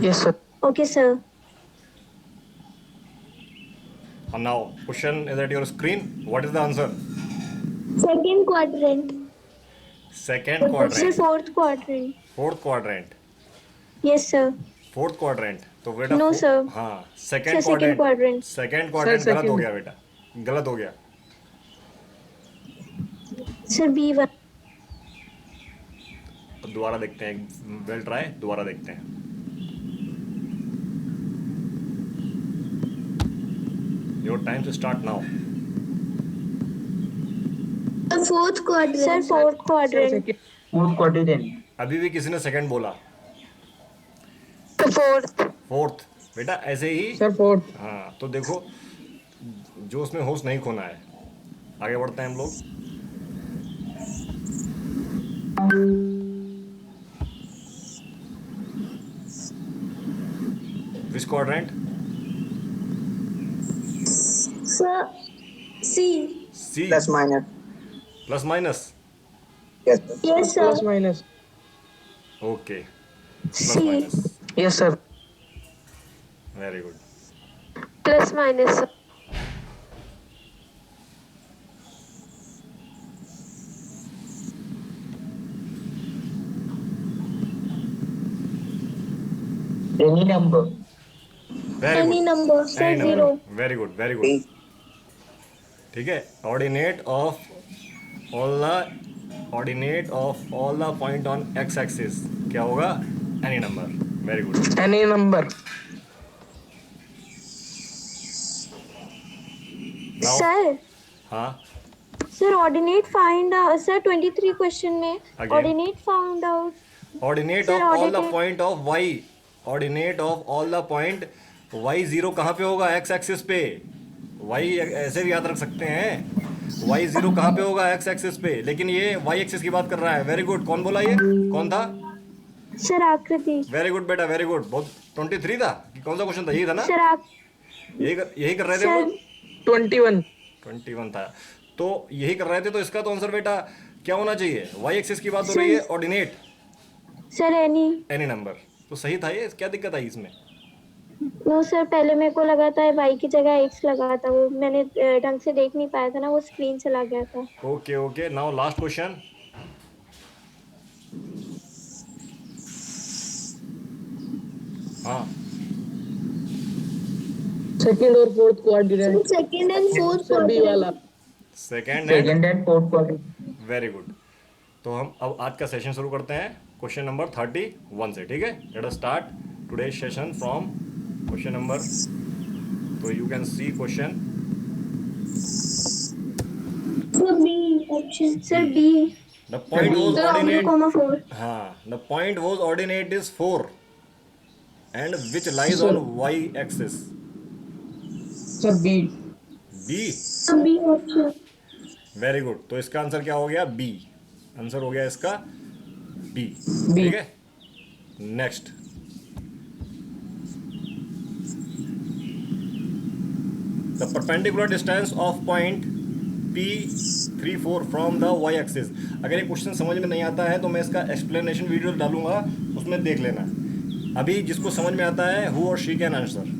Yes, sir. Okay, sir. And now, question is at your screen. What is the answer? Second quadrant. Second Sir, quadrant. fourth quadrant. Fourth quadrant. Yes, sir. Fourth quadrant तो बेटा No, sir. हाँ Sir, second second quadrant. quadrant. Second Sir, quadrant गलत हो second. गया बेटा. गलत हो गया. Sir, B1. अब दोबारा देखते हैं. Well try. दोबारा देखते हैं. Your time to start now. Fourth quadrant. Sir, fourth Sir, quadrant. second. Fourth quadrant. अभी भी किसी ने सेकंड बोला. Fourth. फोर्थ. बेटा ऐसे ही. Sir, fourth. हाँ तो देखो जो उसमें होश नहीं खोना है. आगे बढ़ते हैं हम लोग. Which quadrant? Sir, C. C. Plus minus. Plus minus. Yes, sir. Yes, sir. Plus minus. Okay. Plus C. Minus. Yes, sir. Very good. Plus minus, sir. Any number. Very Any good. number. Sir, zero. Very good very D. Good. ठीक है. Ordinate of all the point on X axis क्या होगा? Any number. Very good. Any number. Now. Sir. हाँ. Sir, ordinate find out. Sir, 23 question में. Again. Ordinate found out. Ordinate Sir, of all the ordinate- point of Y. Ordinate of all the point Y zero कहाँ पे होगा? X axis पे. Y ऐसे भी याद रख सकते हैं. वाई जीरो कहाँ पे होगा? एक्स एक्सिस पे. लेकिन ये वाई एक्सिस की बात कर रहा है. Very good. कौन बोला ये? कौन था? Sir, आकृति. वेरी गुड बेटा वेरी गुड. बहुत 23 था कि कौन सा क्वेश्चन था? यही था ना? Sir, यही कर रहे थे वो. Sir, 21. 21 था. तो यही कर रहे थे. तो इसका तो आंसर बेटा क्या होना चाहिए? वाई एक्सिस की बात हो रही है. Ordinate Sir, any. Any number. तो सही था ये. क्या दिक्कत आई इसमें? नो सर, पहले मेरे को लगा था वाई की जगह एक्स लगा था. वो मैंने ढंग से देख नहीं पाया था ना, वो स्क्रीन चला गया था. Okay okay. Now last question. हाँ. Second or fourth quadrant. Second and fourth Sir, B वाला. Second and. Second and fourth quadrant. Very good. तो हम अब आज का सेशन शुरू करते हैं क्वेश्चन नंबर 31 से. ठीक है. Let us start today session from question number. तो you can see question. B option. Sir B. The point was sir ordinate. 4. हाँ. The point was ordinate is 4 and which lies on Y axis. Sir, B. B. B option. Very good. तो इसका answer क्या हो गया? B. Answer हो गया इसका B. B. ठीक है. Next. The perpendicular distance of point P34 from the Y axis. अगर ये क्वेश्चन समझ में नहीं आता है तो मैं इसका एक्सप्लेनेशन वीडियो डालूंगा, उसमें देख लेना. अभी जिसको समझ में आता है हु और शी कैन आंसर.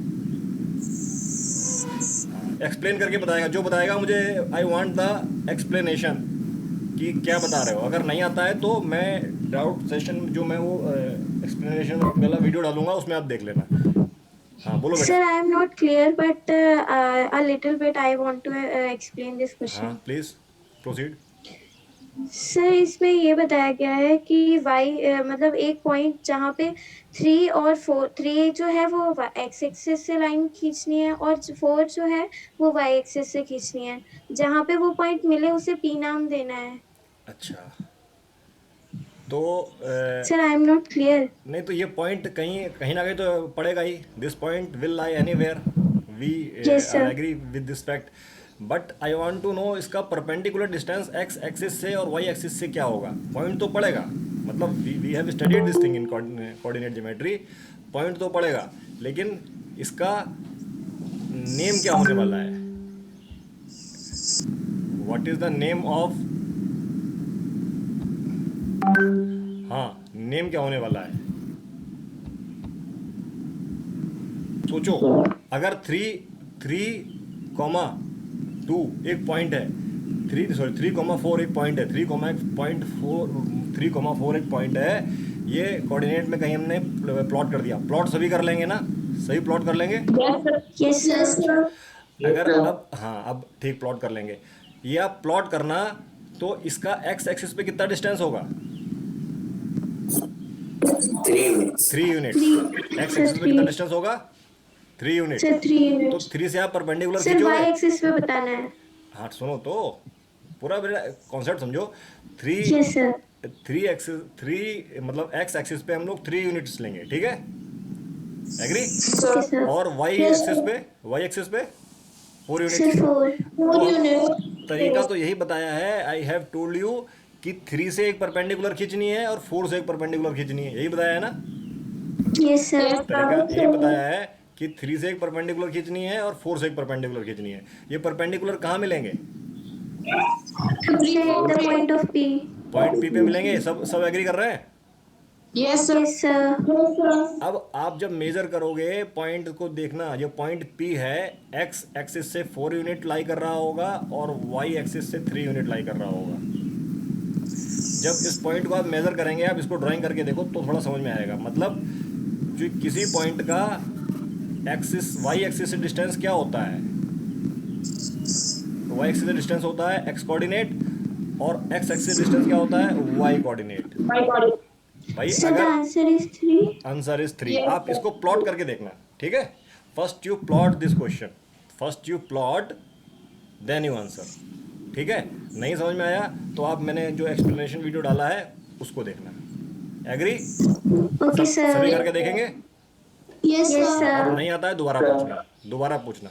एक्सप्लेन करके बताएगा. जो बताएगा मुझे आई वांट द एक्सप्लेनेशन कि क्या बता रहे हो. अगर नहीं आता है तो मैं डाउट सेशन जो मैं वो एक्सप्लेनेशन वाला वीडियो डालूंगा, उसमें आप देख लेना. हाँ बोलो बेटा. Sir, I am not clear but a little bit I want to explain this हाँ क्वेश्चन. Please proceed. सर, इसमें ये बताया गया है कि वाई मतलब एक पॉइंट जहाँ पे 3 और 4, 3 जो है वो एक्स एक्सिस से लाइन खींचनी है और 4 जो है वो वाई एक्सिस से खींचनी है. जहाँ पे वो पॉइंट मिले उसे पी नाम देना है. अच्छा. तो sir, I am not clear. नहीं तो ये पॉइंट कहीं कहीं ना कहीं तो पड़ेगा ही. This point will lie anywhere. We Yes, sir. Agree with this fact. But I want to know इसका परपेंडिकुलर डिस्टेंस एक्स एक्सिस से और वाई एक्सिस से क्या होगा. पॉइंट तो पड़ेगा. मतलब we have studied this thing in coordinate geometry. Point तो पड़ेगा लेकिन इसका नेम क्या होने वाला है? What is the name of. हाँ नेम क्या होने वाला है? सोचो, अगर 3,2 एक पॉइंट है, 3,4 एक पॉइंट है, 3,4 एक पॉइंट है, ये कोऑर्डिनेट में कहीं हमने प्लॉट कर दिया। प्लॉट सभी कर लेंगे ना, सही प्लॉट कर लेंगे। Yes sir. अगर अब हाँ, अब ठीक प्लॉट कर लेंगे। ये आप प्लॉट करना, तो इसका एक्स एक्सिस पे कितना डिस्टेंस होगा? 3 यूनिट। एक्स एक्सिस पे कितना डिस्टेंस होगा? 3 यूनिट। सर 3 तो यूनिट्स। 3 से आप परपेंडिकुलर सर वाई खींचोगे। एक्सिस पे बताना है। हाँ सुनो तो, पूरा मेरा कॉन्सेप्ट समझो। Yes sir. 3 एक्सिस, 3 मतलब एक्स एक्सिस पे हम लोग 3 यूनिट्स लेंगे, ठीक है, एग्री। Okay sir. और वाई एक्सिस पे 4 सर यूनिट्स। 4 यूनिट्स। तरीका तो यही बताया है, आई हैव टोल्ड यू कि 3 से एक परपेंडिकुलर खींचनी है और 4 से एक परपेंडिकुलर खींचनी है, यही बताया है ना। Yes sir. तरीका यही बताया है कि 3 से एक परपेंडिकुलर खींचनी है और 4 से एक परपेंडिकुलर खींचनी है। ये परपेंडिकुलर कहाँ मिलेंगे? The point of P. Point P पे मिलेंगे। सब एग्री कर रहे हैं? Yes sir. अब आप जब मेजर करोगे पॉइंट को देखना, जो पॉइंट पी है, एक्स एक्सिस से 4 यूनिट लाई कर रहा होगा और वाई एक्सिस से 3 यूनिट लाई कर रहा होगा। जब इस पॉइंट को आप मेजर करेंगे, आप इसको ड्राइंग करके देखो तो थोड़ा समझ में आएगा। मतलब जो किसी पॉइंट का एक्सिस, वाई एक्सिस से डिस्टेंस क्या होता है? वाई एक्सिस से डिस्टेंस होता है एक्स कोऑर्डिनेट, और एक्स एक्सिस से डिस्टेंस क्या होता है? Y coordinate. भाई सर द अगर आंसर इज 3। Answer is 3। आप इसको प्लॉट करके देखना, ठीक है। First you plot this question, first you plot then you answer, ठीक है। नहीं समझ में आया तो आप मैंने जो एक्सप्लेनेशन वीडियो डाला है उसको देखना, एग्री। Okay sir. सभी करके देखेंगे। यस और सर। नहीं आता है दोबारा पूछना।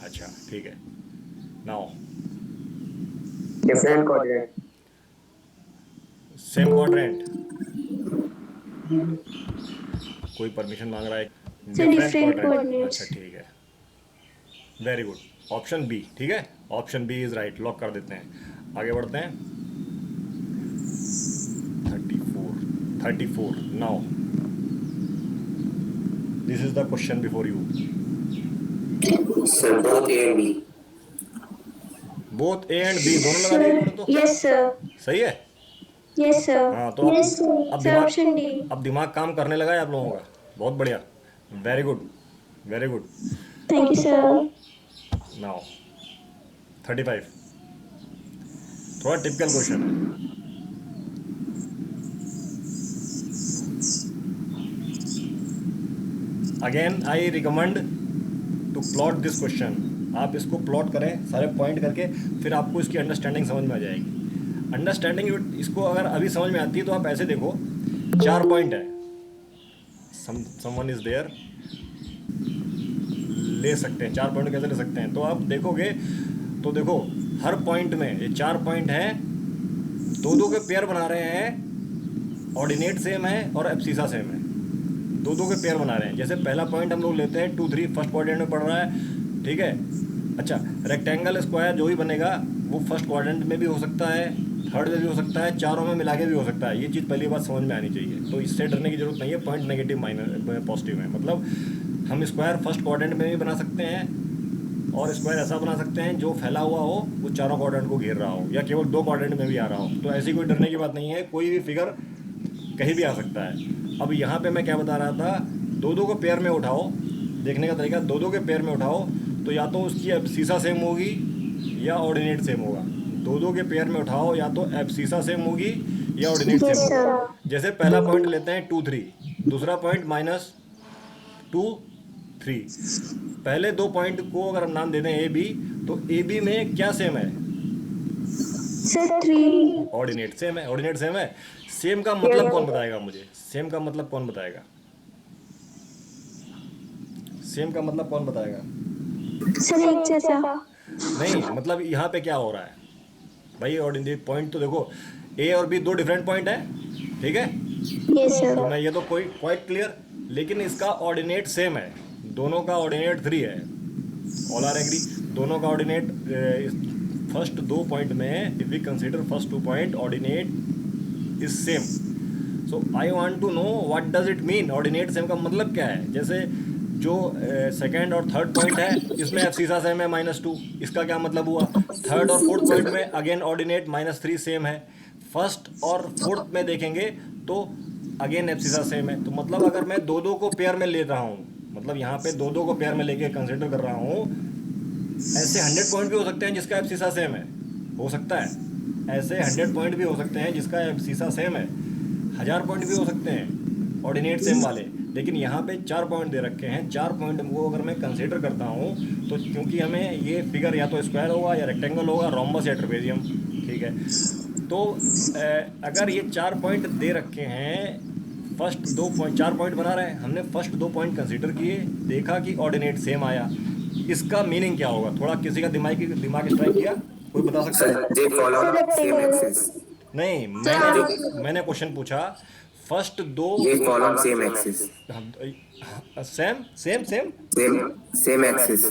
अच्छा ठीक है। Now different coordinate. Same quadrant. कोई परमिशन मांग रहा है? different quadrant। coordinates। अच्छा ठीक है, वेरी गुड, ऑप्शन बी, ठीक है, option B is right, lock कर देते हैं। आगे बढ़ते हैं। 34 now this is the question before you. Sir both A and B. Both A and B दोनों लगा दिए इन्होंने तो। Yes sir. सही है। Yes sir. हाँ तो अब सर ऑप्शन डी। अब दिमाग काम करने लगा है आप लोगों का, बहुत बढ़िया, very good very good. Thank you sir. Now 35, थोड़ा टिपिकल क्वेश्चन है। Again I recommend to plot this question. आप इसको प्लॉट करें सारे पॉइंट करके, फिर आपको इसकी अंडरस्टैंडिंग समझ में आ जाएगी। अंडरस्टैंडिंग इसको अगर अभी समझ में आती है तो आप ऐसे देखो, 4 पॉइंट है, समवन इज देयर, ले सकते हैं 4 पॉइंट कैसे ले सकते हैं, तो आप देखोगे तो देखो हर पॉइंट में ये 4 पॉइंट हैं, दो के पेयर बना रहे हैं, ऑर्डिनेट सेम है और एब्सिसा सेम है, दो के पेयर बना रहे हैं। जैसे पहला पॉइंट हम लोग लेते हैं 2 3, फर्स्ट क्वाड्रेंट में पड़ रहा है, ठीक है। अच्छा, रेक्टेंगल स्क्वायर जो भी बनेगा वो फर्स्ट क्वाड्रेंट में भी हो सकता है, थर्ड में भी हो सकता है, चारों में मिला के भी हो सकता है। ये चीज़ पहली बात समझ में आनी चाहिए, तो इससे डरने की जरूरत नहीं है। पॉइंट नेगेटिव माइनस पॉजिटिव है, मतलब हम स्क्वायर फर्स्ट क्वाड्रेंट में भी बना सकते हैं और स्क्वायर ऐसा बना सकते हैं जो फैला हुआ हो, वो चारों क्वाड्रेंट को घेर रहा हो, या केवल 2 क्वाड्रेंट में भी आ रहा हो। तो ऐसी कोई डरने की बात नहीं है, कोई भी फिगर कहीं भी आ सकता है। अब यहाँ पे मैं क्या बता रहा था, 2 को पेयर में उठाओ, देखने का तरीका 2 के पेयर में उठाओ तो या तो उसकी एब्सिसा सेम होगी या ऑर्डिनेट सेम होगा। 2 के पेयर में उठाओ, या तो एब्सिसा सेम होगी या ऑर्डिनेट सेम होगा। जैसे पहला पॉइंट लेते हैं 2 3, दूसरा पॉइंट -2 3। पहले 2 पॉइंट को अगर हम नाम दे दें ए बी, तो ए बी में क्या सेम है? सर 3। ऑर्डिनेट सेम है, ऑर्डिनेट सेम है। सेम का मतलब कौन बताएगा मुझे? सेम का मतलब कौन बताएगा? सेम का मतलब कौन बताएगा? सर एक जैसा। नहीं, मतलब यहाँ पे क्या हो रहा है भाई? ऑर्डिनेट पॉइंट तो देखो, ए और बी 2 डिफरेंट पॉइंट है, ठीक है। Yes sir. तो मैं ये तो कोई क्वाइट क्लियर, लेकिन इसका ऑर्डिनेट सेम है, दोनों का ऑर्डिनेट 3 है। ऑल आर एग्री, दोनों का ऑर्डिनेट फर्स्ट 2 पॉइंट में, if we consider first 2 point, ordinate is same. So I want to know what does it mean, ordinate same का मतलब क्या है। जैसे जो सेकंड और थर्ड पॉइंट है इसमें एब्सिसा सेम है -2, इसका क्या मतलब हुआ। थर्ड और फोर्थ पॉइंट में अगेन ऑर्डिनेट -3 सेम है। फर्स्ट और फोर्थ में देखेंगे तो अगेन एब्सिसा सेम है। तो मतलब अगर मैं दो दो को पेयर में ले रहा हूँ, मतलब यहाँ पे दो दो को पेयर में लेके कंसिडर कर रहा हूँ, ऐसे 100 पॉइंट भी हो सकते हैं जिसका एब्सिसा सेम है, हो सकता है। ऐसे 100 पॉइंट भी हो सकते हैं जिसका एब्सिसा सेम है, 1000 पॉइंट भी हो सकते हैं ऑर्डिनेट सेम वाले। लेकिन यहाँ पे 4 पॉइंट दे रखे हैं, 4 पॉइंट को अगर मैं कंसीडर करता हूँ तो क्योंकि हमें ये फिगर या तो स्क्वायर होगा या रेक्टेंगल होगा, रोम्बस या ट्रेपेजियम, ठीक है। तो अगर ये 4 पॉइंट दे रखे हैं, फर्स्ट 2 पॉइंट 4 पॉइंट बना रहे हैं, हमने फर्स्ट 2 पॉइंट कंसीडर किए, देखा कि ऑर्डिनेट सेम आया, इसका मीनिंग क्या होगा। थोड़ा किसी का दिमाग स्ट्राइक किया, कोई बता सकता है। They follow the same axis. नहीं, मैंने क्वेश्चन पूछा फर्स्ट दो They follow same axis. Same same same Same axis.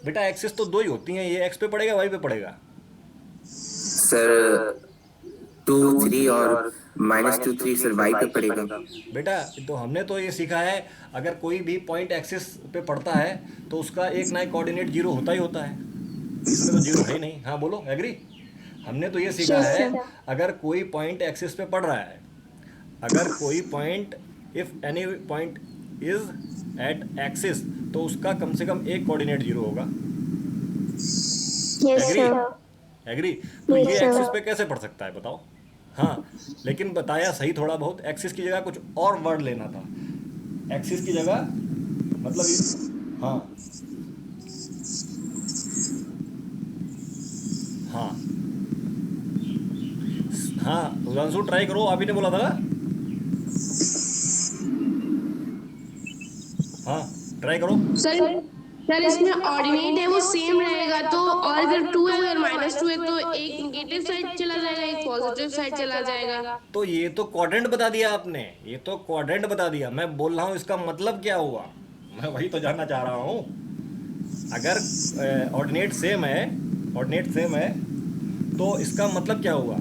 बेटा एक्सिस तो दो ही होती हैं, ये एक्स पे पड़ेगा वाई पे पड़ेगा। Sir, 2, 3 और -2, 3 सर y पे पड़ेगा. बेटा तो हमने तो ये सीखा है अगर कोई भी पॉइंट एक्सिस पे पड़ता है तो उसका एक ना एक कोऑर्डिनेट जीरो होता ही होता है, इसमें तो जीरो है ही नहीं। हाँ बोलो, एग्री। हमने तो ये सीखा Yes, है sir. अगर कोई पॉइंट एक्सिस पे पड़ रहा है, अगर कोई point if any point is at axis तो उसका कम से कम एक कोऑर्डिनेट जीरो होगा। Yes, agree sir. एग्री। तो Yes, ये sir. एक्सिस पे कैसे पड़ सकता है बताओ। हाँ लेकिन बताया सही थोड़ा बहुत, एक्सिस की जगह कुछ और वर्ड लेना था, एक्सिस की जगह मतलब हाँ हाँ हाँ उदांशु ट्राई करो, आप ही ने बोला था ना। हाँ ट्राई करो। सर इसमें ऑर्डिनेट है वो सेम रहेगा, तो और अगर 2 है और -2 है तो एक नेगेटिव साइड चला जाएगा, एक पॉजिटिव साइड चला जाएगा। तो ये तो क्वाड्रेंट बता दिया आपने, ये तो क्वाड्रेंट बता दिया। मैं बोल रहा हूँ इसका मतलब क्या हुआ, मैं वही तो जानना चाह रहा हूँ। अगर ऑर्डिनेट सेम है, ऑर्डिनेट सेम है तो इसका मतलब क्या हुआ।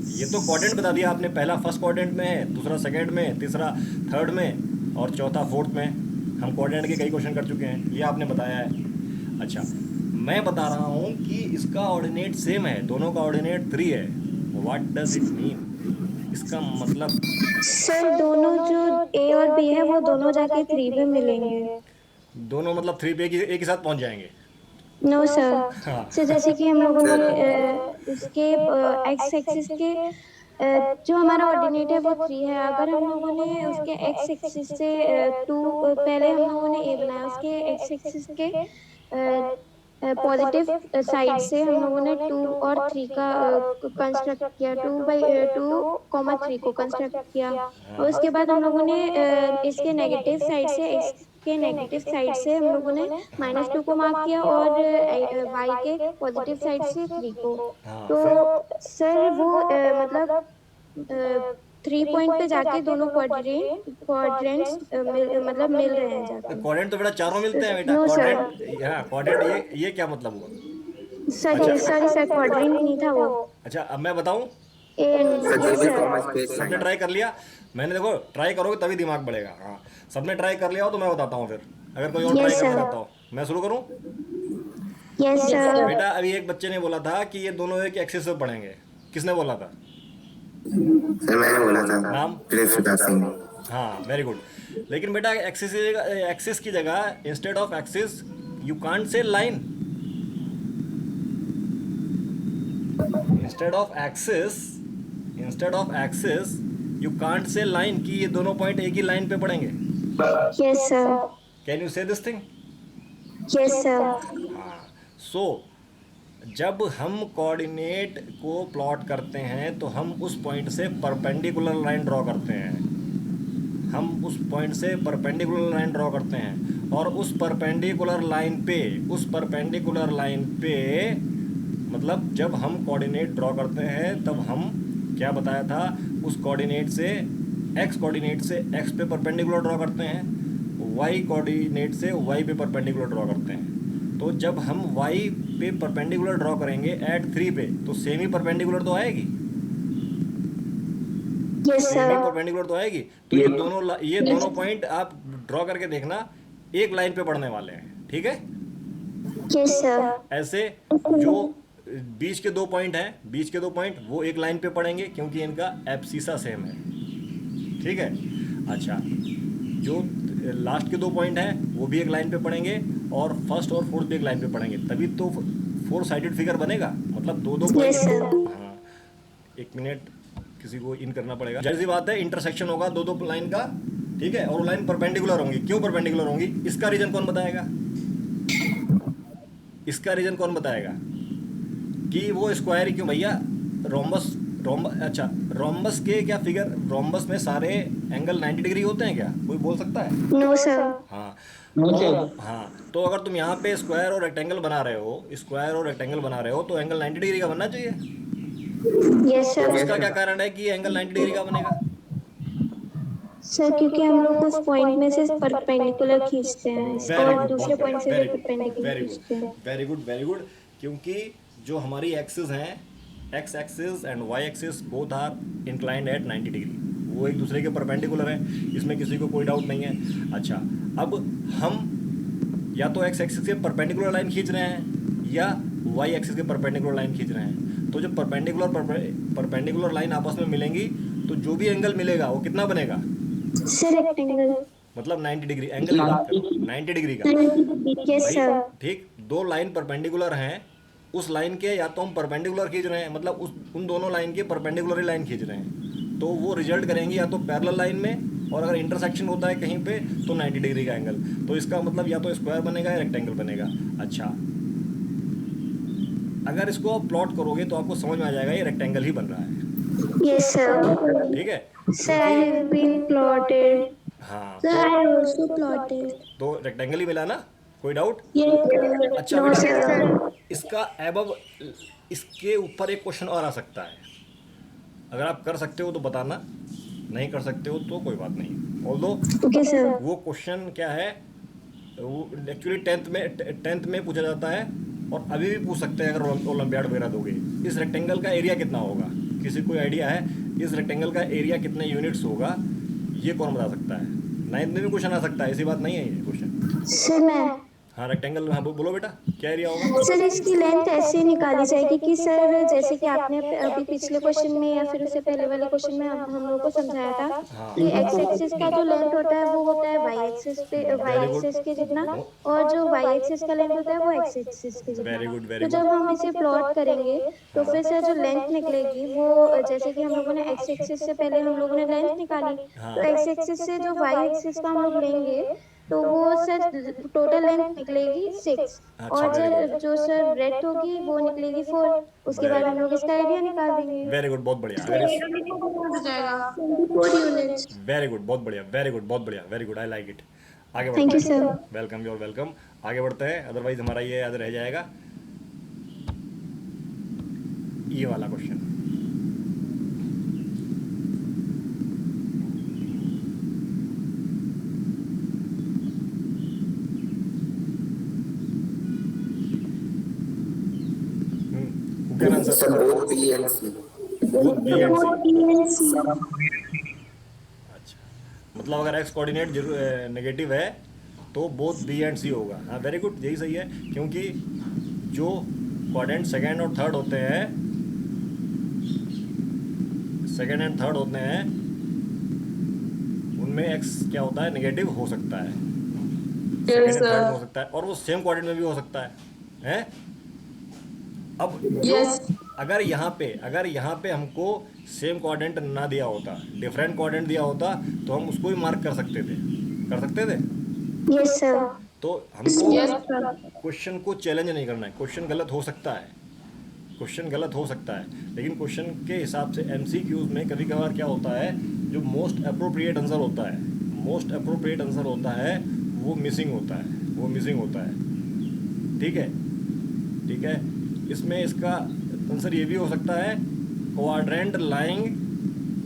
ये तो क्वाड्रेंट बता दिया आपने, पहला फर्स्ट क्वाड्रेंट में है, दूसरा सेकंड में, तीसरा थर्ड में और चौथा फोर्थ में। हम क्वाड्रेंट के कई क्वेश्चन कर चुके हैं, ये आपने बताया है। अच्छा मैं बता रहा हूँ कि इसका ऑर्डिनेट सेम है, दोनों का ऑर्डिनेट 3 है। व्हाट डज इट मीन, इसका मतलब। सर दोनों जो ए और बी है वो दोनों जाके 3 पे मिलेंगे। दोनों मतलब 3 पे एक ही साथ पहुँच जाएंगे। No sir. हाँ सर जैसे कि हम लोगों ने इसके एक्स एक्सिस के जो हमारा ऑर्डिनेट है वो 3 है, अगर हम लोगों ने उसके एक्स एक्सिस से 2 पहले हम लोगों ने ए बनाया, उसके एक्स एक्सिस के पॉजिटिव साइड से हम लोगों ने 2 और 3 का कंस्ट्रक्ट किया, 2/2, 3 को कंस्ट्रक्ट किया। और उसके बाद हम लोगों ने इसके नेगेटिव साइड से, एक्स के नेगेटिव साइड से हम लोगों ने -2 को मार्क किया और वाई के पॉजिटिव साइड से 3 को। हाँ, तो सर वो मतलब 3 पॉइंट पे जाके दोनों क्वाड्रेंट्स मतलब मिल रहे हैं जाके। क्वाड्रेंट तो बेटा चारों मिलते हैं बेटा। No, sir. क्वाड्रेंट, हाँ क्वाड्रेंट, ये क्या मतलब हुआ। सर क्वाड्रेंट नहीं था वो। अच्छा अब मैं बताऊं, A and Sir, they yes will form a sir. straight सबने line. ट्राई कर लिया। मैंने देखो ट्राई करोगे तभी दिमाग बढ़ेगा। हाँ सबने ट्राई कर लिया हो तो मैं बताता हूँ फिर, अगर कोई और Yes, ट्राई करना sir. चाहता हो। मैं शुरू करूँ। Yes sir. बेटा अभी एक बच्चे ने बोला था कि ये दोनों एक एक्सिस पे पढ़ेंगे, किसने बोला था। सर मैंने बोला था. नाम? प्रियसुदा सिंह. हाँ वेरी गुड। लेकिन बेटा एक्सिस की जगह instead of axis you can't say line, instead of axis you can't say line, कि ये दोनों पॉइंट एक ही लाइन पे पड़ेंगे। Yes sir. कैन यू से दिस थिंग। Yes sir. हाँ सो जब हम कोऑर्डिनेट को प्लॉट करते हैं तो हम उस पॉइंट से परपेंडिकुलर लाइन ड्रॉ करते हैं, हम उस पॉइंट से परपेंडिकुलर लाइन ड्रॉ करते हैं। और उस परपेंडिकुलर लाइन पे मतलब जब हम कोऑर्डिनेट ड्रॉ करते हैं तब हम क्या बताया था, उस कोऑर्डिनेट से एक्स कोऑर्डिनेट से एक्स पे परपेंडिकुलर ड्रॉ करते हैं, वाई कोऑर्डिनेट से वाई पे परपेंडिकुलर ड्रॉ करते हैं। तो जब हम वाई पे परपेंडिकुलर ड्रॉ करेंगे एट 3 पे तो सेमी परपेंडिकुलर तो आएगी। Yes sir. परपेंडिकुलर तो आएगी। तो ये दोनों पॉइंट आप ड्रॉ करके देखना, एक लाइन पे पड़ने वाले हैं, ठीक है। Yes sir. ऐसे जो बीच के 2 पॉइंट हैं, बीच के 2 पॉइंट वो एक लाइन पे पड़ेंगे क्योंकि इनका एब्सिसा सेम है, ठीक है। अच्छा, जो लास्ट के 2 पॉइंट हैं वो भी एक लाइन पे पड़ेंगे और फर्स्ट और फोर्थ भी एक लाइन पे पड़ेंगे, तभी तो 4 साइडेड फिगर बनेगा, मतलब 2-2 पॉइंट। Yes, sir. हाँ, 1 मिनट किसी को इन करना पड़ेगा। जाहिर सी बात है, इंटरसेक्शन होगा 2-2 लाइन का, ठीक है, और वो लाइन परपेंडिकुलर होंगी। क्यों परपेंडिकुलर होंगी, इसका रीजन कौन बताएगा? इसका रीजन कौन बताएगा कि वो स्क्वायर ही क्यों भैया? अच्छा, रोम्बस के क्या फिगर, रोम्बस में सारे एंगल 90 डिग्री होते हैं क्या? कोई बोल सकता है? No sir. हाँ नो तो, सर। हाँ तो अगर तुम यहाँ पे स्क्वायर और रेक्टेंगल बना रहे हो, स्क्वायर और रेक्टेंगल बना रहे हो, तो एंगल 90 डिग्री का बनना चाहिए। Yes sir. उसका क्या कारण है कि एंगल 90 डिग्री का बनेगा? सर क्योंकि हम लोग उस पॉइंट में से परपेंडिकुलर खींचते हैं और दूसरे पॉइंट से भी परपेंडिकुलर खींचते हैं। Very good, very good. क्योंकि जो हमारी एक्सिस हैं, X axis and Y axis both are inclined at 90 degree, वो एक दूसरे के परपेंडिकुलर हैं, इसमें किसी को कोई डाउट नहीं है। अच्छा, अब हम या तो एक्स एक्सिस के परपेंडिकुलर लाइन खींच रहे हैं या वाई एक्सिस के परपेंडिकुलर लाइन खींच रहे हैं। तो जब परपेंडिकुलर लाइन आपस में मिलेंगी तो जो भी एंगल मिलेगा वो कितना बनेगा? Sir rectangle. मतलब 90 डिग्री एंगल की बात करो, 90 डिग्री का। यस भाई, सर। ठीक, 2 लाइन परपेंडिकुलर हैं, उस लाइन के या तो हम परपेंडिकुलर खींच रहे हैं, मतलब उन दोनों लाइन के परपेंडिकुलर ही लाइन खींच रहे हैं, तो वो रिजल्ट करेंगे या तो पैरेलल लाइन में, और अगर इंटरसेक्शन होता है कहीं पे तो 90 डिग्री का एंगल। तो इसका मतलब या तो स्क्वायर बनेगा या रेक्टेंगल बनेगा। अच्छा, अगर इसको आप प्लॉट करोगे तो आपको समझ में आ जाएगा ये रेक्टेंगल ही बन रहा है, यस सर। ठीक है। Sir I have been plotted. हाँ, सर आई आल्सो प्लॉटेड। तो रेक्टेंगल ही मिला ना, कोई डाउट? यस। अच्छा नो बेटा, सर। इसका एबव, इसके ऊपर एक क्वेश्चन और आ सकता है। अगर आप कर सकते हो तो बताना, नहीं कर सकते हो तो कोई बात नहीं। Although okay sir. वो क्वेश्चन क्या है, वो एक्चुअली 10th में पूछा जाता है और अभी भी पूछ सकते हैं अगर ओलंपियाड वगैरह दोगे। इस रेक्टेंगल का एरिया कितना होगा? किसी कोई आइडिया है इस रेक्टेंगल का एरिया कितने यूनिट्स होगा? ये कौन बता सकता है? 9th में भी क्वेश्चन आ सकता है, ऐसी बात नहीं है ये क्वेश्चन। सर मैं हाँ, रेक्टेंगल, हाँ बोलो बेटा, क्या एरिया होगा? सर इसकी लेंथ ऐसे निकाली जाएगी कि सर जैसे कि आपने अभी पिछले क्वेश्चन में या फिर उससे पहले वाले क्वेश्चन में हम लोगों को समझाया था कि एक्स एक्सिस का जो लेंथ होता है वो होता है वाई एक्सिस के जितना, और जो वाई एक्सिस का लेंथ होता है वो एक्स एक्सिस के जितना। वेरी गुड, तो वेरी जब गुड। हम इसे प्लॉट करेंगे तो फिर सर जो लेंथ निकलेगी वो, जैसे कि हम लोगों ने एक्स एक्सिस से पहले हम लोगों ने लेंथ निकाली, तो एक्स एक्सिस से जो वाई एक्सिस का हम लोग लेंगे तो वो सर टोटल लेंथ निकलेगी 6, और जो सर ब्रेड्थ होगी वो निकलेगी 4। उसके बाद हम लोग इसका एरिया निकाल देंगे। वेरी गुड, बहुत बढ़िया। अगर हो जाएगा 4 यूनिट्स। वेरी गुड, बहुत बढ़िया, वेरी गुड, बहुत बढ़िया, very good, I like it. आगे बढ़ते थैंक यू हैं। सर। Welcome, your welcome. आगे बढ़ते हैं, अदरवाइज हमारा ये याद रह जाएगा, ये वाला question. Who can answer? Sir both B and C. Both B and C। अच्छा, मतलब अगर एक्स कोऑर्डिनेट नेगेटिव है तो बोथ बी एंड सी होगा। हाँ, वेरी गुड, यही सही है, क्योंकि जो क्वाड्रेंट सेकंड और थर्ड होते हैं, सेकंड एंड थर्ड होते हैं, उनमें एक्स क्या होता है, नेगेटिव हो सकता है, सेकंड एंड थर्ड में हो सकता है, और वो सेम क्वाड्रेंट में भी हो सकता है, हैं? अब अगर यहाँ पे हमको सेम क्वाड्रेंट ना दिया होता, डिफरेंट क्वाड्रेंट दिया होता, तो हम उसको ही मार्क कर सकते थे, यस सर। तो हमको क्वेश्चन को चैलेंज नहीं करना है। क्वेश्चन गलत हो सकता है, लेकिन क्वेश्चन के हिसाब से एमसीक्यूज में कभी कभार क्या होता है, जो मोस्ट अप्रोप्रिएट आंसर होता है वो मिसिंग होता है, ठीक है। इसमें इसका आंसर ये भी हो सकता है क्वाड्रेंट लाइंग।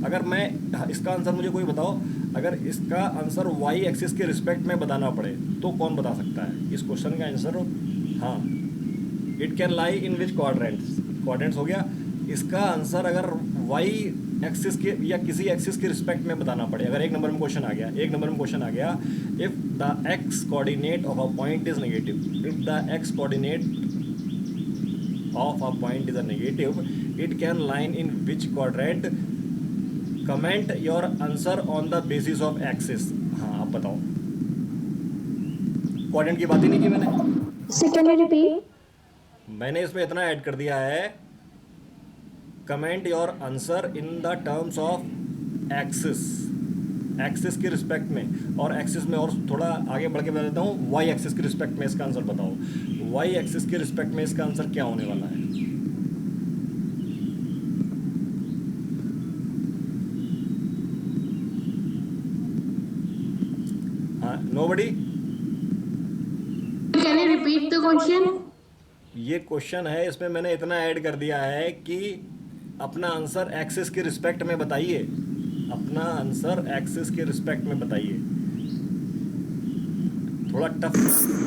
अगर मैं, इसका आंसर मुझे कोई बताओ, अगर इसका आंसर वाई एक्सिस के रिस्पेक्ट में बताना पड़े तो कौन बता सकता है इस क्वेश्चन का आंसर? हाँ, it can lie in which quadrants हो गया। इसका आंसर अगर वाई एक्सिस के या किसी एक्सिस के रिस्पेक्ट में बताना पड़े। अगर एक नंबर में क्वेश्चन आ गया if the x coordinate of a point is negative, if the x coordinate of a point is a negative, it can line in which quadrant, comment your answer on the basis of axis. हाँ आप बताओ, quadrant की बात ही नहीं की मैंने। Second repeat. मैंने इसमें इतना ऐड कर दिया है, comment your answer in the terms of axis के रिस्पेक्ट में। और एक्सिस में और थोड़ा आगे बढ़ के बता देता हूँ, वाई एक्सिस के रिस्पेक्ट में इसका आंसर बताओ। वाई एक्सिस के रिस्पेक्ट में इसका आंसर क्या होने वाला है? हाँ, nobody? Can you repeat the question? ये क्वेश्चन है, इसमें मैंने इतना ऐड कर दिया है कि अपना आंसर एक्सिस के रिस्पेक्ट में बताइए, अपना आंसर एक्सिस के रिस्पेक्ट में बताइए। थोड़ा टफ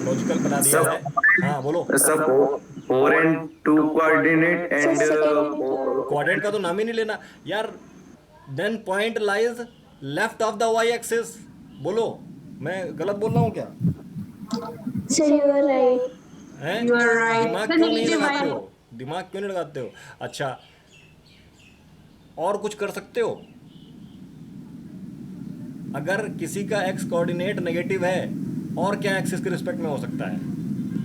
लॉजिकल बना दिया है। हाँ बोलो। Sir 4 and 2 coordinate and quadrant का तो नाम ही नहीं लेना यार। Then point lies left of the Y axis. बोलो, मैं गलत बोल रहा हूँ क्या? Sir, you are right. हैं? You are right. दिमाग The क्यों नहीं negative लगाते y- हो? दिमाग क्यों नहीं लगाते हो? अच्छा, और कुछ कर सकते हो? अगर किसी का एक्स कोऑर्डिनेट नेगेटिव है और क्या एक्सिस के रिस्पेक्ट में हो सकता है?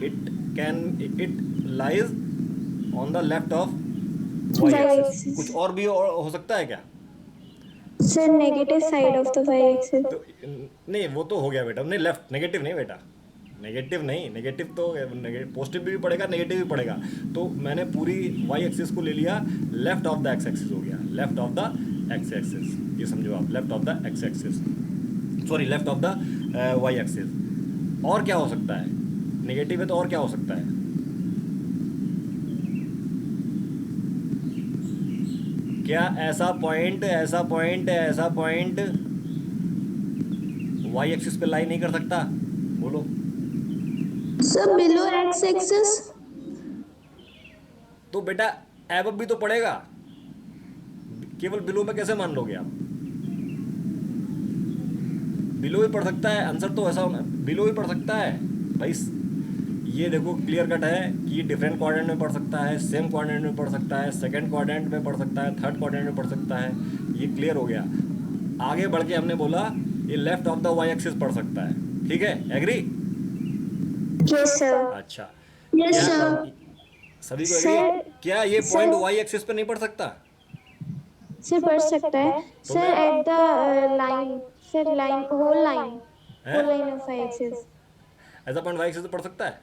It lies on the left of Y Y axis. axis. कुछ और भी हो सकता है क्या? Sir, negative side of the y axis. तो नहीं, वो तो हो गया बेटा। नहीं, लेफ्ट नेगेटिव नहीं बेटा, नेगेटिव नहीं। नेगेटिव तो पॉजिटिव भी पड़ेगा, नेगेटिव भी पड़ेगा। तो मैंने पूरी वाई एक्सिस को ले लिया, left of the X axis हो गया, left of the X axis. ये समझो आप, left of the X axis, sorry left of the Y axis. और क्या हो सकता है? नेगेटिव है तो और क्या हो सकता है? क्या ऐसा पॉइंट वाई एक्सिस पे लाइन नहीं कर सकता? बोलो। Sir, below x axis. तो बेटा एबव भी तो पड़ेगा, केवल बिलो में कैसे मान लोगे आप? बिलो भी पढ़ सकता है, आंसर तो ऐसा होना, बिलो भी पढ़ सकता है भाई। ये देखो क्लियर कट है कि ये डिफरेंट क्वाड्रेंट में पढ़ सकता है, सेम क्वाड्रेंट में पढ़ सकता है, सेकंड क्वाड्रेंट में पढ़ सकता है, थर्ड क्वाड्रेंट में पढ़ सकता है। ये क्लियर हो गया। आगे बढ़ के हमने बोला ये left of the Y axis पढ़ सकता है। ठीक है, एग्री? Yes, sir. अच्छा, Yes, क्या sir. सभी को Sir, एग्री? क्या ये पॉइंट sir. वाई एक्सिस पे नहीं पढ़ सकता? Sir, पढ़ सकता है. Sir, at the line. Sir, line, whole line. हैं? Whole line of y axis. ऐसा पॉइंट वाई एक्सिस पे पढ़ सकता है?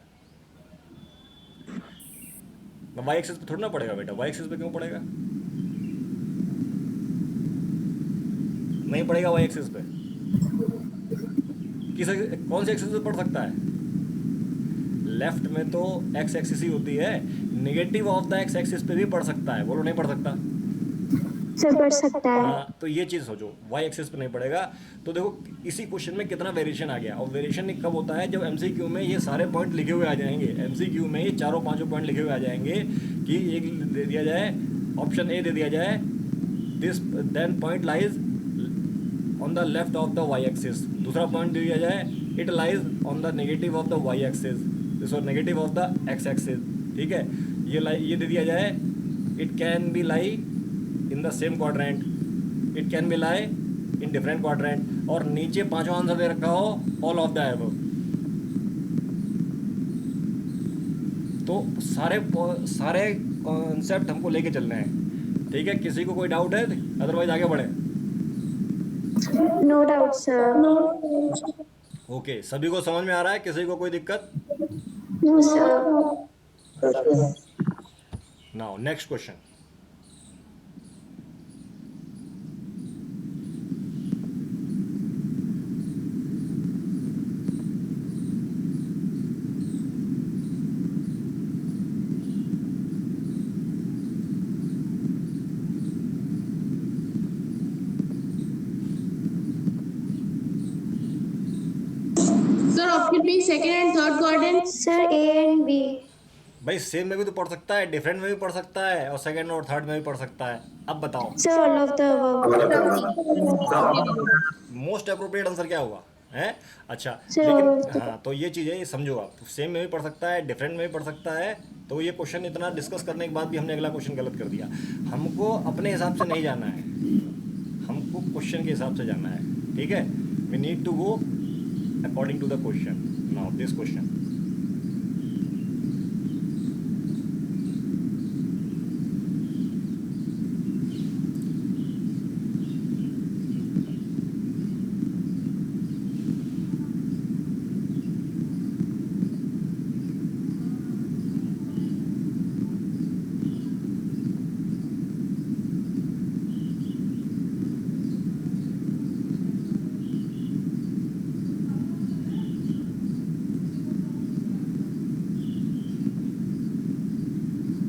वाई एक्सिस पे थोड़ा ना पड़ेगा बेटा। वाई एक्सिस पे क्यों पड़ेगा? नहीं पड़ेगा वाई एक्सिस पे। कौन से एक्सिस पे पढ़ सकता है? लेफ्ट में तो एक्स एक्सिस ही होती है, negative of the X axis पे भी पढ़ सकता है। बोलो, नहीं पढ़ सकता? Sir, पढ़ सकता है. हाँ, तो ये चीज़ सोचो, वाई एक्सिस पे नहीं पड़ेगा। तो देखो इसी क्वेश्चन में कितना वेरिएशन आ गया। और वेरिएशन कब होता है? जब एमसीक्यू में ये सारे पॉइंट लिखे हुए आ जाएंगे। एमसीक्यू में ये चारों पांचों पॉइंट लिखे हुए आ जाएंगे कि एक दे दिया जाए, ऑप्शन ए दे दिया जाए, this then point lies on the left of the Y axis. दूसरा पॉइंट दे दिया जाए, it lies on the negative of the Y axis, this और negative of the X axis. ठीक है, ये दे दिया जाए, it can be lie in the same quadrant, it can be lie in different quadrant, और नीचे पांचवा आंसर दे रखा हो all of the above। तो सारे कॉन्सेप्ट हमको लेके चलने हैं। ठीक है, किसी को कोई डाउट है? अदरवाइज आगे बढ़े। No doubt, sir. ओके, सभी को समझ में आ रहा है? किसी को कोई दिक्कत? No, sir. Now next question. Sir, option B, second and third quadrant. Sir, A and B. भाई सेम में भी तो पढ़ सकता है, डिफरेंट में भी पढ़ सकता है, और सेकंड और थर्ड में भी पढ़ सकता है। अब बताओ sir all of the above. Most appropriate answer क्या होगा, है? अच्छा, Sir, all of लेकिन the हाँ, तो ये चीज़ है, ये समझो आप, सेम में भी पढ़ सकता है, डिफरेंट में भी पढ़ सकता है। तो ये क्वेश्चन इतना डिस्कस करने के बाद भी हमने अगला क्वेश्चन गलत कर दिया। हमको अपने हिसाब से नहीं जाना है, हमको क्वेश्चन के हिसाब से जाना है, ठीक है? We need to go according to the question. Now this question,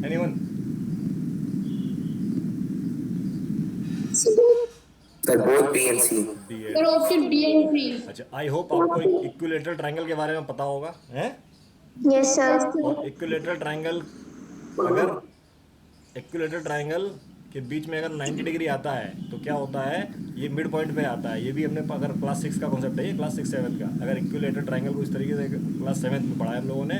anyone? Sir both B and C. B sir option B and C. अच्छा, आई होप आपको इक्विलेटरल ट्रायंगल के बारे में पता होगा, हैं? Yes sir. और इक्विलेटरल ट्रायंगल, अगर इक्विलेटरल ट्रायंगल के बीच में अगर 90 डिग्री आता है तो क्या होता है, ये मिड पॉइंट पे आता है। ये भी हमने अगर क्लास 6 का कॉन्सेप्ट है, ये क्लास 6 7 का, अगर इक्विलेटरल ट्रायंगल को इस तरीके से क्लास 7 में पढ़ा है हम लोगों ने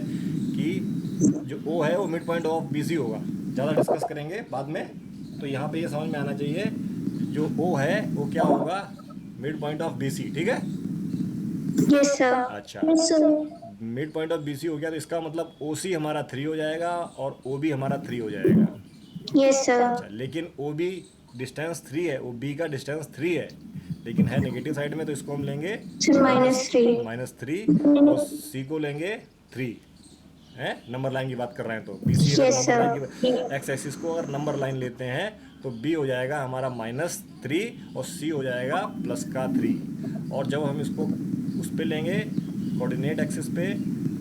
कि जो ओ है वो mid point of B C होगा। ज़्यादा डिस्कस करेंगे बाद में, तो यहाँ पे ये समझ में आना चाहिए, जो ओ है वो क्या होगा, mid point of B C, ठीक है? Yes sir. अच्छा, yes sir. Mid point of B C हो गया, तो इसका मतलब ओ सी हमारा 3 हो जाएगा और ओ बी हमारा 3 हो जाएगा। Yes sir. अच्छा, लेकिन ओ बी डिस्टेंस 3 है, ओ बी का डिस्टेंस 3 है, लेकिन है नेगेटिव साइड में, तो इसको हम लेंगे -3 और सी को लेंगे 3, है? नंबर लाइन की बात कर रहे हैं, तो B C Yes, number sir. Line की एक्स एक्सिस को अगर नंबर लाइन लेते हैं तो बी हो जाएगा हमारा -3 और सी हो जाएगा +3। और जब हम इसको उस पे लेंगे कोऑर्डिनेट एक्सिस पे,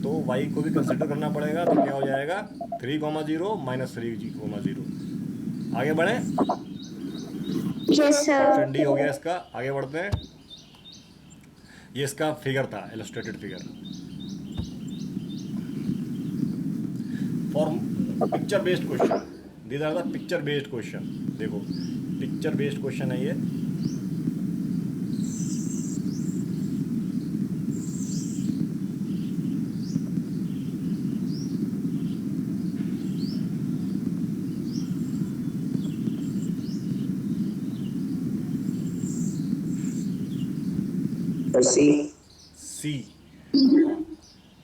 तो वाई को भी कंसिडर करना पड़ेगा, तो क्या हो जाएगा 3, 0 -3, 0। आगे बढ़ें, यस सर। ऑप्शन डी हो गया इसका। आगे बढ़ते हैं, ये इसका फिगर था, illustrated figure for picture based question. These are the picture based question. देखो, पिक्चर बेस्ड क्वेश्चन है ये। सी। सी,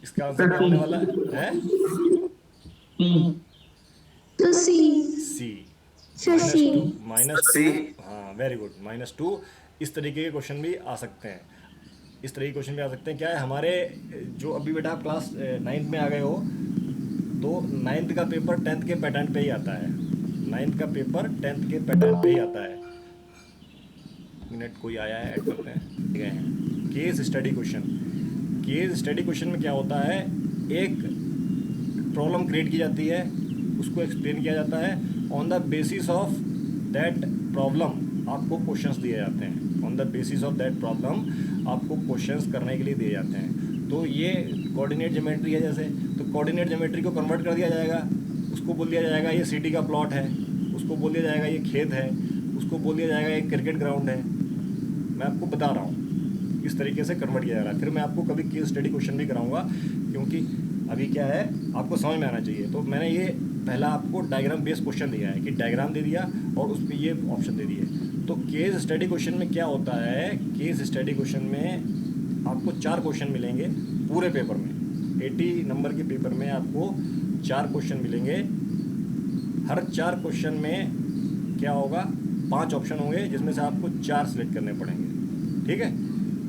इसका आंसर क्या होने वाला है? तो सी। सी, सर सी। -2, हाँ वेरी गुड, -2। इस तरीके के क्वेश्चन भी आ सकते हैं, इस तरीके के क्वेश्चन भी आ सकते हैं। क्या है, हमारे जो अभी बेटा आप क्लास 9th में आ गए हो, तो 9th का पेपर 10th के पैटर्न पे ही आता है। 9th का पेपर 10th के पैटर्न पे ही आता है। मिनट, कोई आया है, ऐड करते हैं, गए हैं। Case study question, case study question में क्या होता है, एक प्रॉब्लम क्रिएट की जाती है, उसको एक्सप्लेन किया जाता है, on the basis of that problem आपको क्वेश्चंस दिए जाते हैं। On the basis of that problem आपको क्वेश्चंस करने के लिए दिए जाते हैं। तो ये कोऑर्डिनेट ज्योमेट्री है जैसे, तो कोऑर्डिनेट ज्योमेट्री को कन्वर्ट कर दिया जाएगा, उसको बोल दिया जाएगा ये सिटी का प्लॉट है, उसको बोल दिया जाएगा ये खेत है, उसको बोल दिया जाएगा ये क्रिकेट ग्राउंड है। मैं आपको बता रहा हूँ, इस तरीके से कन्वर्ट किया जा रहा है। फिर मैं आपको कभी केस स्टडी क्वेश्चन भी कराऊंगा, क्योंकि अभी क्या है आपको समझ में आना चाहिए। तो मैंने ये पहला आपको डायग्राम बेस्ड क्वेश्चन दिया है कि डायग्राम दे दिया और उस पर ये ऑप्शन दे दिए। तो केस स्टडी क्वेश्चन में क्या होता है, केस स्टडी क्वेश्चन में आपको 4 क्वेश्चन मिलेंगे पूरे पेपर में। 80 नंबर के पेपर में आपको 4 क्वेश्चन मिलेंगे। हर 4 क्वेश्चन में क्या होगा, 5 ऑप्शन होंगे, जिसमें से आपको 4 सिलेक्ट करने पड़ेंगे, ठीक है?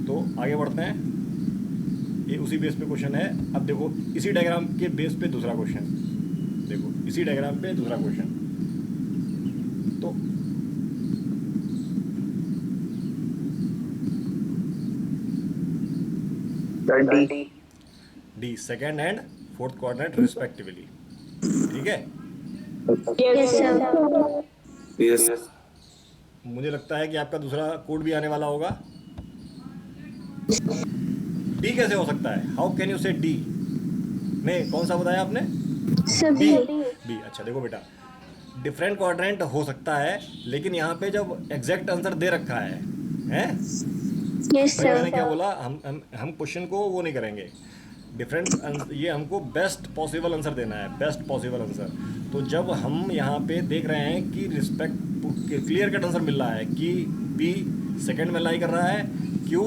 तो आगे बढ़ते हैं, ये उसी बेस पे क्वेश्चन है। अब देखो, इसी डायग्राम के बेस पे दूसरा क्वेश्चन, देखो इसी डायग्राम पे दूसरा क्वेश्चन। तो D, second and fourth coordinate respectively, ठीक है? Yes sir. यस। मुझे लगता है कि आपका दूसरा कोड भी आने वाला होगा। डी कैसे हो सकता है, हाउ कैन यू से डी? नहीं, कौन सा बताया आपने? सभी बी। अच्छा देखो बेटा, डिफरेंट क्वाड्रेंट हो सकता है, लेकिन यहाँ पे जब एग्जैक्ट आंसर दे रखा है हैं, यस भाई मैंने सर क्या बोला, हम क्वेश्चन को वो नहीं करेंगे डिफरेंट, ये हमको बेस्ट पॉसिबल आंसर देना है, बेस्ट पॉसिबल आंसर। तो जब हम यहाँ पे देख रहे हैं कि रिस्पेक्ट क्लियर कट आंसर मिल रहा है कि बी सेकंड में लाई कर रहा है, क्यू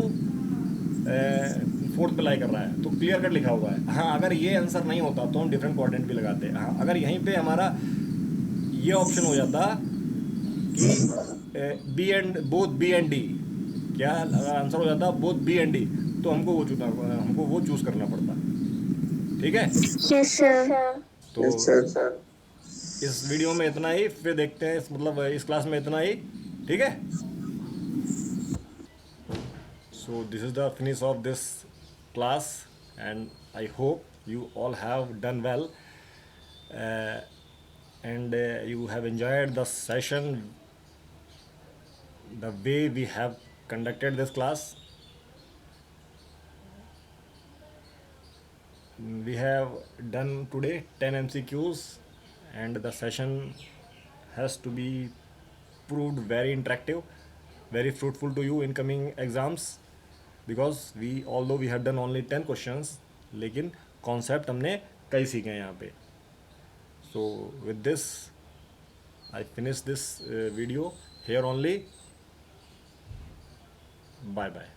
फोर्थ पे लाई कर रहा है, तो क्लियर कट लिखा हुआ है। हाँ अगर ये आंसर नहीं होता तो हम डिफरेंट क्वाड्रेंट भी लगाते हैं। हाँ अगर यहीं पे हमारा ये ऑप्शन हो जाता कि B and both B and D, क्या आंसर हो जाता बोथ बी एंड डी, तो हमको वो चूज करना पड़ता। ठीक है, यस सर तो इस वीडियो में इतना ही, फिर देखते हैं मतलब इस क्लास में इतना ही। ठीक है, so this is the finish of this class and I hope you all have done well, and you have enjoyed the session the way we have conducted this class. We have done today 10 MCQs and the session has to be proved very interactive, very fruitful to you in coming exams, because although we have done only 10 questions, लेकिन concept हमने कई सीखे हैं यहाँ पे। So with this I finish this video here only. Bye bye.